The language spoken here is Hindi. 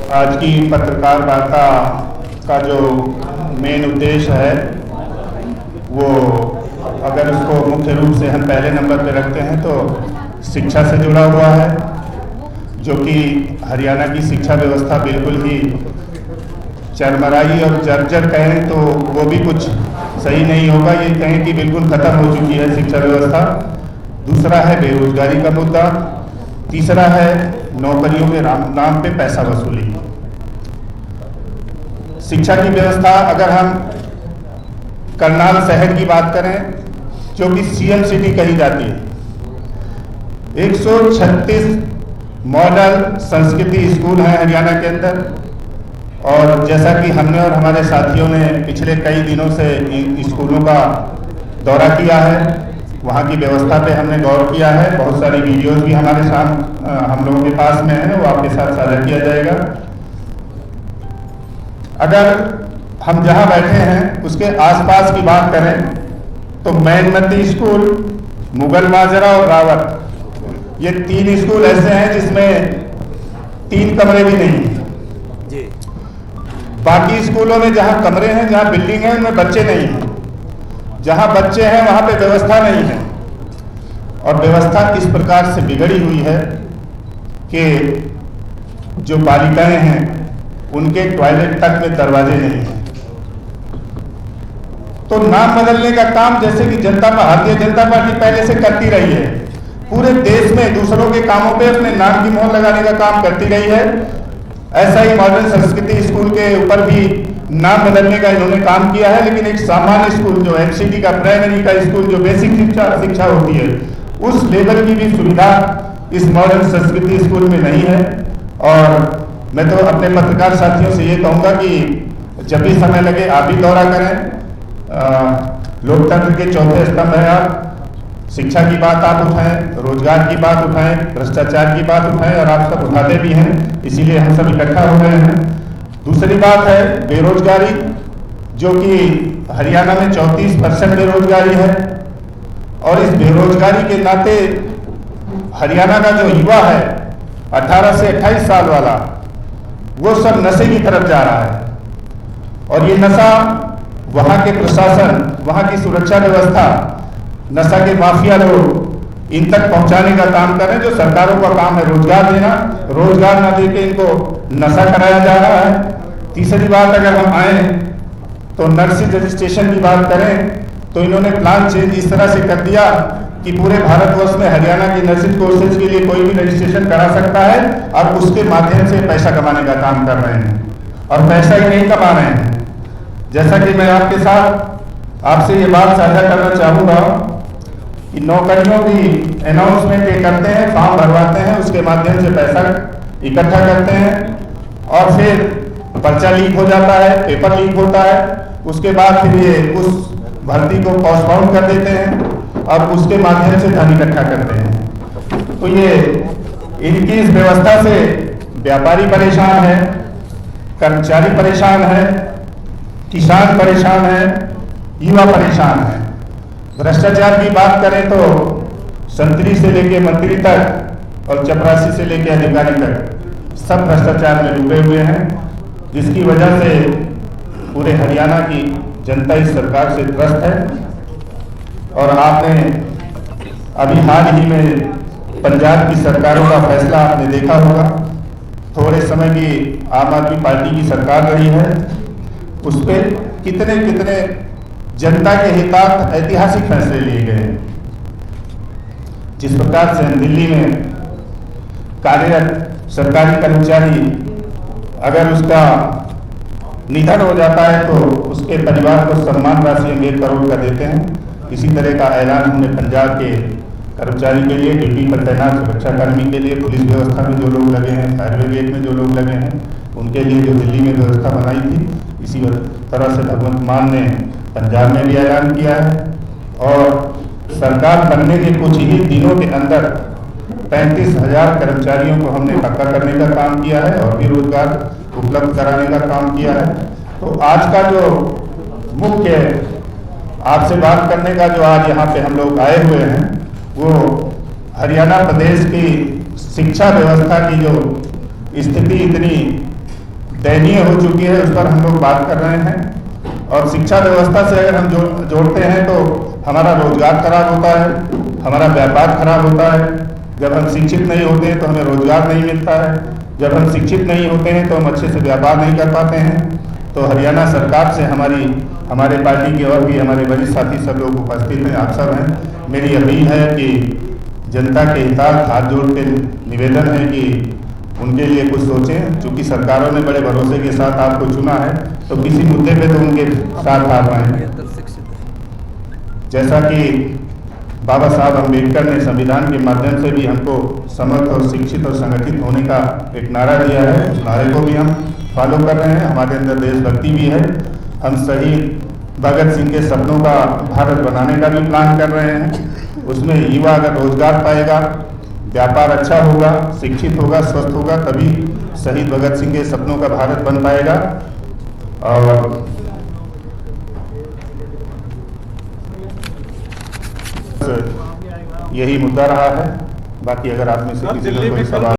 आज की पत्रकार वार्ता का जो मेन उद्देश्य है वो अगर उसको मुख्य रूप से हम पहले नंबर पे रखते हैं तो शिक्षा से जुड़ा हुआ है, जो कि हरियाणा की शिक्षा व्यवस्था बिल्कुल ही चरमराई और जर्जर कहें तो वो भी कुछ सही नहीं होगा, ये कहें कि बिल्कुल खत्म हो चुकी है शिक्षा व्यवस्था। दूसरा है बेरोजगारी का मुद्दा। तीसरा है नौकरियों के नाम पे पैसा वसूली। शिक्षा की व्यवस्था अगर हम करनाल शहर की बात करें जो कि सीएम सिटी कही जाती है, 136 मॉडल संस्कृति स्कूल हैं हरियाणा के अंदर। और जैसा कि हमने और हमारे साथियों ने पिछले कई दिनों से इन स्कूलों का दौरा किया है, वहाँ की व्यवस्था पे हमने गौर किया है। बहुत सारी वीडियोस भी हमारे साथ हम लोगों के पास में है, वो आपके साथ साझा किया जाएगा। अगर हम जहाँ बैठे हैं उसके आसपास की बात करें तो मैनमती स्कूल, मुगल माजरा और रावत, ये 3 स्कूल ऐसे हैं जिसमें 3 कमरे भी नहीं हैं। बाकी स्कूलों में जहाँ कमरे हैं, जहाँ बिल्डिंग है, उनमें बच्चे नहीं हैं। जहाँ बच्चे हैं वहाँ पे व्यवस्था नहीं है। और व्यवस्था इस प्रकार से बिगड़ी हुई है कि जो बालिकाएं हैं उनके टॉयलेट तक में दरवाजे नहीं हैं। तो नाम बदलने का काम जैसे कि भारतीय जनता पार्टी पहले से करती रही है, पूरे देश में दूसरों के कामों पे अपने नाम की मोहर लगाने का काम करती रही है, ऐसा ही मॉडर्न संस्कृति स्कूल के ऊपर भी नाम बदलने का इन्होंने काम किया है। लेकिन एक सामान्य स्कूल जो एमसीडी का, प्राइमरी का स्कूल जो बेसिक शिक्षा होती है, उस लेवल की भी सुविधा इस मॉडर्न संस्कृति स्कूल में नहीं है। और मैं तो अपने पत्रकार साथियों से ये कहूँगा कि जब भी समय लगे आप भी दौरा करें। लोकतंत्र के चौथे स्तंभ है आप, शिक्षा की बात आप उठाएं, रोजगार की बात उठाएं, भ्रष्टाचार की बात उठाएं, और आप सब उठाते भी हैं, इसीलिए हम सब इकट्ठा हो रहे हैं। दूसरी बात है बेरोजगारी, जो कि हरियाणा में 34% बेरोजगारी है। और इस बेरोजगारी के नाते हरियाणा का जो युवा है 18 से 28 साल वाला, वो सब नशे की तरफ जा रहा है। और ये नशा वहाँ के प्रशासन, वहाँ की सुरक्षा व्यवस्था, नशा के माफिया लोग इन तक पहुंचाने का काम कर रहे हैं। जो सरकारों का काम है रोजगार देना, रोजगार ना देके इनको नशा कराया जा रहा है। तीसरी बात अगर हम आए तो नर्सिंग रजिस्ट्रेशन की बात करें तो इन्होंने प्लान चेंज इस तरह से कर दिया कि पूरे भारतवर्ष में हरियाणा के नर्सिंग कोर्सेज के लिए कोई भी रजिस्ट्रेशन करा सकता है, और उसके माध्यम से पैसा कमाने का काम कर रहे हैं। और पैसा ही नहीं कमा रहे हैं। जैसा कि मैं आपके साथ आपसे ये बात साझा करना चाहूँगा कि नौकरियों की अनाउंसमेंट ये करते हैं, फॉर्म भरवाते हैं, उसके माध्यम से पैसा इकट्ठा करते हैं, और फिर पर्चा लीक हो जाता है, पेपर लीक होता है, उसके बाद फिर ये उस भर्ती को पोस्टपोन कर देते हैं और उसके माध्यम से धन इकट्ठा करते हैं। तो ये इनकी इस व्यवस्था से व्यापारी परेशान है, कर्मचारी परेशान है, किसान परेशान है, युवा परेशान है। भ्रष्टाचार की बात करें तो संतरी से लेके मंत्री तक और चपरासी से लेके अधिकारी तक सब भ्रष्टाचार में डूबे हुए हैं, जिसकी वजह से पूरे हरियाणा की जनता इस सरकार से त्रस्त है। और आपने अभी हाल ही में पंजाब की सरकारों का फैसला आपने देखा होगा। थोड़े समय की आम आदमी पार्टी की सरकार रही है, उस पर कितने कितने जनता के हितार्थ ऐतिहासिक फैसले लिए गए। जिस प्रकार से दिल्ली में कार्यरत सरकारी कर्मचारी अगर उसका निधन हो जाता है तो उसके परिवार को सम्मान राशि 1 करोड़ का देते हैं। इसी तरह का ऐलान हमने पंजाब के कर्मचारी के लिए, ड्यूटी पर तैनात सुरक्षाकर्मी के लिए, पुलिस व्यवस्था में जो लोग लगे हैं, फायर ब्रिगेड में जो लोग लगे हैं, उनके लिए जो दिल्ली में व्यवस्था बनाई थी, इसी तरह से भगवंत मान ने पंजाब में भी ऐलान किया है। और सरकार बनने के कुछ ही दिनों के अंदर 35,000 कर्मचारियों को हमने पक्का करने का काम किया है और भी रोजगार उपलब्ध कराने का काम किया है। तो आज का जो मुख्य आपसे बात करने का जो आज यहाँ पे हम लोग आए हुए हैं, वो हरियाणा प्रदेश की शिक्षा व्यवस्था की जो स्थिति इतनी दयनीय हो चुकी है, उस पर हम लोग बात कर रहे हैं। और शिक्षा व्यवस्था से अगर हम जोड़ते हैं तो हमारा रोजगार खराब होता है, हमारा व्यापार खराब होता है। जब हम शिक्षित नहीं होते हैं तो हमें रोजगार नहीं मिलता है, जब हम शिक्षित नहीं होते हैं तो हम अच्छे से व्यापार नहीं कर पाते हैं। तो हरियाणा सरकार से हमारे पार्टी के और भी हमारे वरिष्ठ साथी सब लोग उपस्थित हैं, आप सब हैं, मेरी अपील है कि जनता के हितार्थ हाथ जोड़ के निवेदन है कि उनके लिए कुछ सोचें। चूँकि सरकारों ने बड़े भरोसे के साथ आपको चुना है तो किसी मुद्दे पे तो उनके साथ आ पाएँ। जैसा कि बाबा साहब अम्बेडकर ने संविधान के माध्यम से भी हमको समर्थ और शिक्षित और संगठित होने का एक नारा दिया है, उस नारे को भी हम फॉलो कर रहे हैं। हमारे अंदर देशभक्ति भी है। हम शहीद भगत सिंह के सपनों का भारत बनाने का भी प्लान कर रहे हैं। उसमें युवा अगर रोजगार पाएगा, व्यापार अच्छा होगा, शिक्षित होगा, स्वस्थ होगा, तभी शहीद भगत सिंह के सपनों का भारत बन पाएगा। और यही मुद्दा रहा है। बाकी अगर आप में से किसी को कोई सवाल